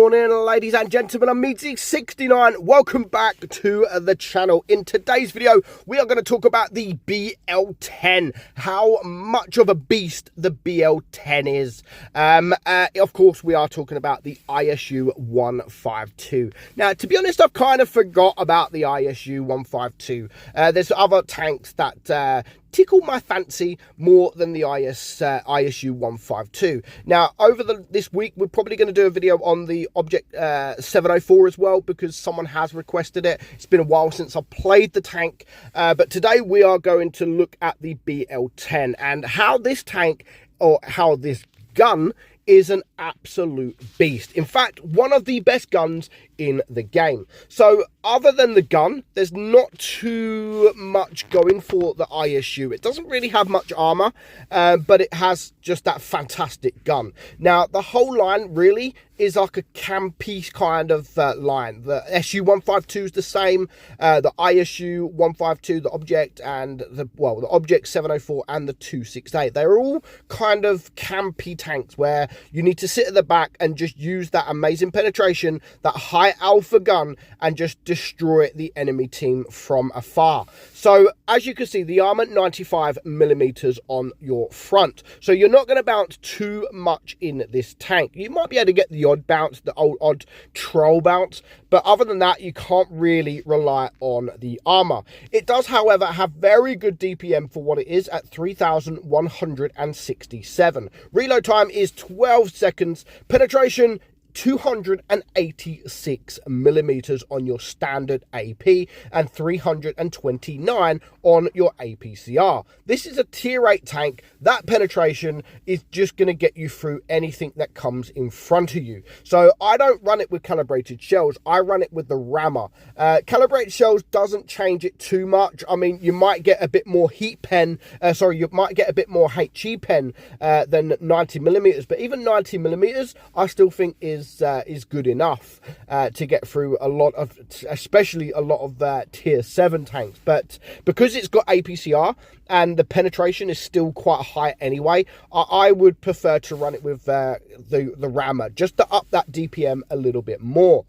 morning, ladies and gentlemen. I'm meadsy69. Welcome back to the channel. In today's video, we are going to talk about the BL10, how much of a beast the BL10 is. Of course, we are talking about the ISU 152. Now, to be honest, I've kind of forgot about the ISU 152. There's other tanks that tickle my fancy more than the ISU 152. Now, over this week, we're probably going to do a video on the Object 704 as well, because someone has requested it. It's been a while since I played the tank, but today we are going to look at the BL10 and how this tank, or how this gun, is an absolute beast. In fact, one of the best guns in the game. So other than the gun, there's not too much going for the ISU. It doesn't really have much armor, but it has just that fantastic gun. Now, the whole line really is like a campy kind of line. The SU 152 is the same, the ISU 152, the Object, and the Object 704 and the 268. They're all kind of campy tanks where you need to sit at the back and just use that amazing penetration, that high alpha gun, and just destroy the enemy team from afar. So as you can see, the armor 95mm on your front, so you're not going to bounce too much in this tank. You might be able to get the odd bounce, the odd troll bounce, but other than that, you can't really rely on the armor. It does, however, have very good DPM for what it is at 3,167. Reload time is 12 seconds. Penetration 286mm on your standard AP and 329 on your APCR. This is a tier 8 tank. That penetration is just going to get you through anything that comes in front of you. So I don't run it with calibrated shells. I run it with the rammer. Calibrated shells doesn't change it too much. I mean, you might get a bit more heat pen, you might get a bit more HE pen than 90mm, but even 90mm I still think is good enough to get through a lot of, especially a lot of tier 7 tanks. But because it's got APCR and the penetration is still quite high anyway, I would prefer to run it with the rammer, just to up that DPM a little bit more.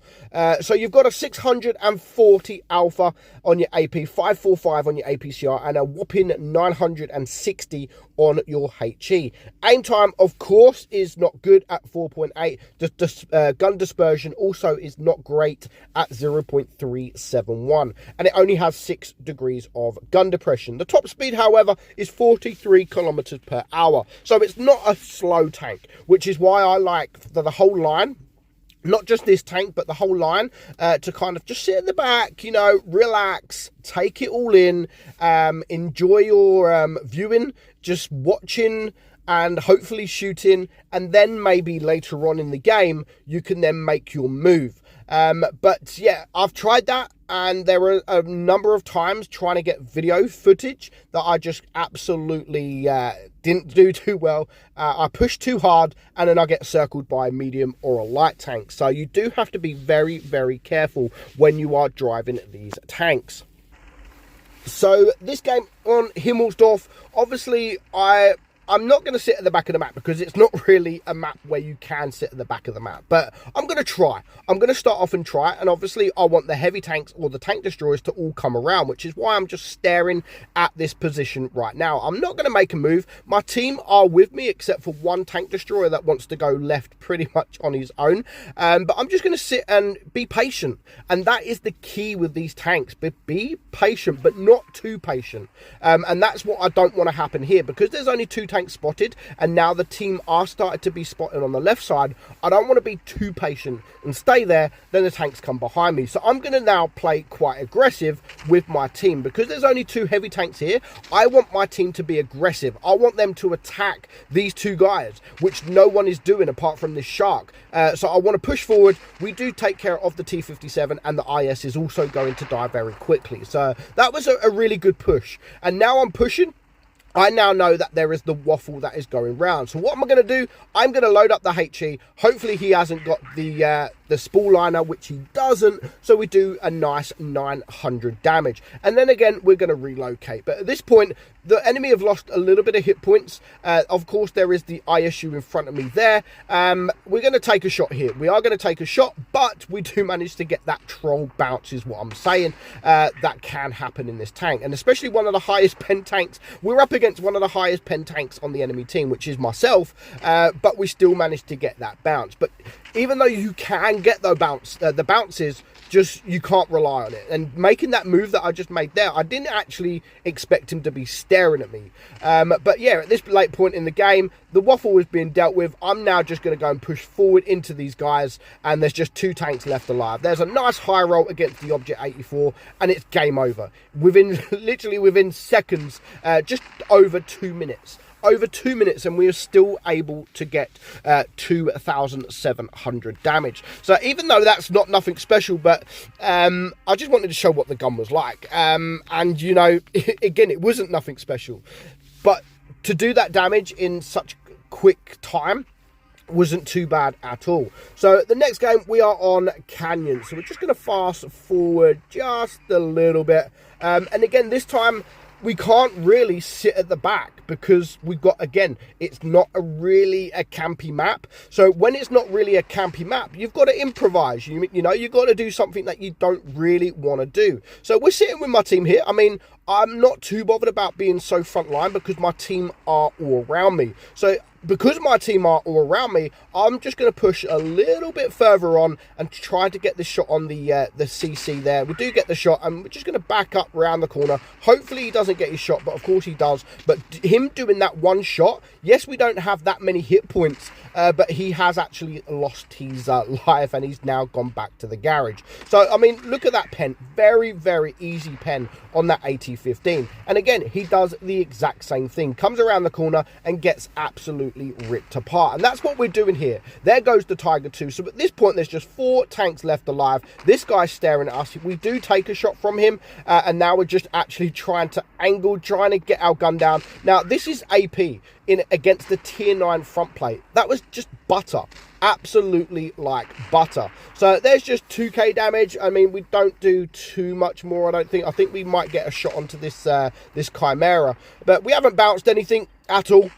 So you've got a 640 alpha on your AP, 545 on your APCR, and a whopping 960 on your HE. Aim time, of course, is not good at 4.8. The gun dispersion also is not great at 0.371, and it only has 6 degrees of gun depression. The top speed, however, is 43 kilometers per hour, so it's not a slow tank, which is why I like the whole line. Not just this tank, but the whole line, to kind of just sit at the back, you know, relax, take it all in, enjoy your viewing, just watching and hopefully shooting, and then maybe later on in the game, you can then make your move. But yeah, I've tried that, and there were a number of times trying to get video footage that I just absolutely didn't do too well. I pushed too hard, and then I get circled by a medium or a light tank. So you do have to be very, very careful when you are driving these tanks. So this game on Himmelsdorf, obviously I'm not going to sit at the back of the map because it's not really a map where you can sit at the back of the map. But I'm going to try. I'm going to start off and try. And obviously, I want the heavy tanks or the tank destroyers to all come around, which is why I'm just staring at this position right now. I'm not going to make a move. My team are with me, except for one tank destroyer that wants to go left pretty much on his own. But I'm just going to sit and be patient. And that is the key with these tanks. Be patient, but not too patient. And that's what I don't want to happen here, because there's only 2 tanks spotted, and now the team are started to be spotted on the left side. I don't want to be too patient and stay there, then the tanks come behind me. So I'm going to now play quite aggressive with my team, because there's only 2 heavy tanks here. I want my team to be aggressive. I want them to attack these 2 guys, which no one is doing apart from this shark. So I want to push forward. We do take care of the T-57, and the IS is also going to die very quickly. So that was a really good push, and now I'm pushing. I now know that there is the waffle that is going round. So what am I going to do? I'm going to load up the HE. Hopefully he hasn't got the the spool liner, which he doesn't, so we do a nice 900 damage. And then again, we're going to relocate. But at this point, the enemy have lost a little bit of hit points. Of course, there is the ISU in front of me there. We're going to take a shot here. We are going to take a shot, but we do manage to get that troll bounce, is what I'm saying. That can happen in this tank, and especially one of the highest pen tanks. We're up against one of the highest pen tanks on the enemy team, which is myself, but we still managed to get that bounce. But even though you can get the bounces, just you can't rely on it. And making that move that I just made there, I didn't actually expect him to be staring at me. But yeah, at this late point in the game, the waffle was being dealt with. I'm now just going to go and push forward into these guys, and there's just 2 tanks left alive. There's a nice high roll against the Object 84, and it's game over. Literally within seconds, just over 2 minutes. Over 2 minutes, and we are still able to get 2,700 damage. So even though that's nothing special, but I just wanted to show what the gun was like. And you know, again, it wasn't nothing special, but to do that damage in such quick time wasn't too bad at all. So the next game, we are on Canyon. So we're just going to fast forward just a little bit. And again, this time, we can't really sit at the back because we've got, again, it's not really a campy map. So when it's not really a campy map, you've got to improvise. You know, you've got to do something that you don't really want to do. So we're sitting with my team here. I mean, I'm not too bothered about being so front line because my team are all around me. So because my team are all around me, I'm just going to push a little bit further on and try to get the shot on the CC there. We do get the shot, and we're just going to back up around the corner. Hopefully he doesn't get his shot, but of course he does. But him doing that one shot, yes, we don't have that many hit points, but he has actually lost his life, and he's now gone back to the garage. So, I mean, look at that pen. Very, very easy pen on that AT-15. And again, he does the exact same thing. Comes around the corner and gets absolutely ripped apart. And that's what we're doing here. There goes the Tiger 2. So at this point, there's just 4 tanks left alive. This guy's staring at us. We do take a shot from him, and now we're just actually trying to angle, trying to get our gun down. Now, this is AP in against the tier 9 front plate. That was just butter. Absolutely like butter. So there's just 2k damage. I mean, we don't do too much more, I don't think. I think we might get a shot onto this this Chimera, but we haven't bounced anything at all.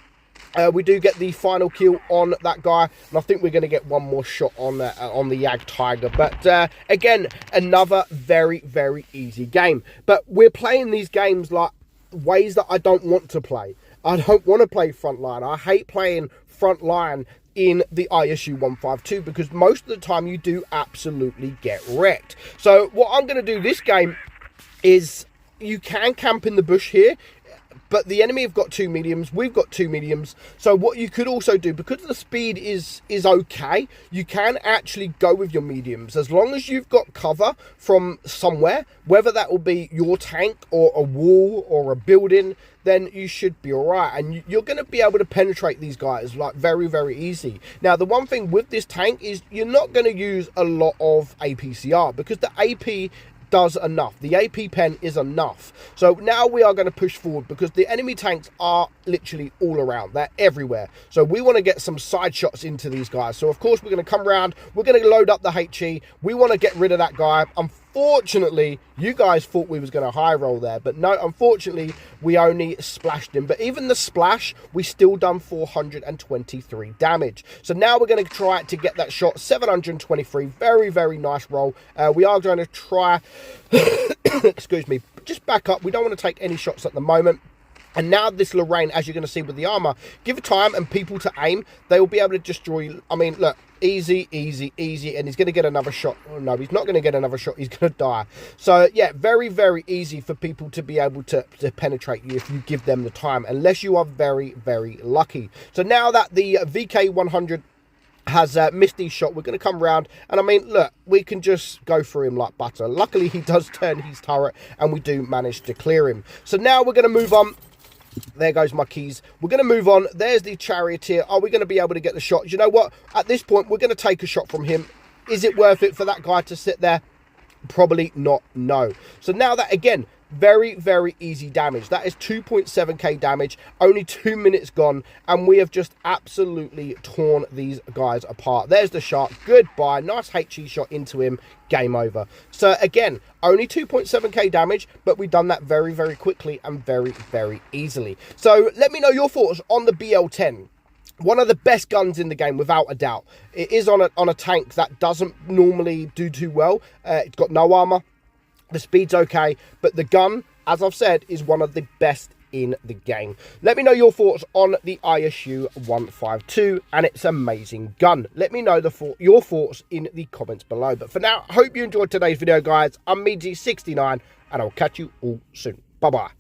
We do get the final kill on that guy, and I think we're going to get one more shot on the Yag Tiger. But again, another very, very easy game. But we're playing these games like ways that I don't want to play. I don't want to play frontline. I hate playing frontline in the ISU 152 because most of the time you do absolutely get wrecked. So what I'm going to do this game is you can camp in the bush here, but the enemy have got 2 mediums, we've got 2 mediums. So what you could also do, because the speed is okay, you can actually go with your mediums. As long as you've got cover from somewhere, whether that will be your tank or a wall or a building, then you should be all right. And you're going to be able to penetrate these guys like very, very easy. Now, the one thing with this tank is you're not going to use a lot of APCR because the AP does enough. The AP pen is enough. So now we are going to push forward because the enemy tanks are literally all around. They're everywhere. So we want to get some side shots into these guys. So of course we're going to come around. We're going to load up the HE. We want to get rid of that guy. Unfortunately, you guys thought we was going to high roll there, but no, unfortunately, we only splashed him. But even the splash, we still done 423 damage. So now we're going to try to get that shot, 723. Very, very nice roll. We are going to try, excuse me, just back up. We don't want to take any shots at the moment. And now this Lorraine, as you're going to see with the armor, give it time and people to aim, they will be able to destroy. I mean, look, easy, easy, easy. And he's going to get another shot. Oh, no, he's not going to get another shot. He's going to die. So, yeah, very, very easy for people to be able to penetrate you if you give them the time, unless you are very, very lucky. So now that the VK100 has missed his shot, we're going to come around, and I mean, look, we can just go through him like butter. Luckily, he does turn his turret, and we do manage to clear him. So now we're going to move on. There goes my keys. We're going to move on. There's the charioteer. Are we going to be able to get the shot? You know what? At this point, we're going to take a shot from him. Is it worth it for that guy to sit there? Probably not, no. So now that, again, Very, very easy damage. That is 2.7k damage, only 2 minutes gone, and we have just absolutely torn these guys apart. There's the shark. Goodbye. Nice HE shot into him. Game over. So again, only 2.7k damage, but we've done that very, very quickly and very, very easily. So let me know your thoughts on the BL10. One of the best guns in the game, without a doubt. It is on a tank that doesn't normally do too well. It's got no armor. The speed's okay, but the gun, as I've said, is one of the best in the game. Let me know your thoughts on the ISU 152 and its amazing gun. Let me know your thoughts in the comments below. But for now, I hope you enjoyed today's video, guys. I'm meadsy69, and I'll catch you all soon. Bye-bye.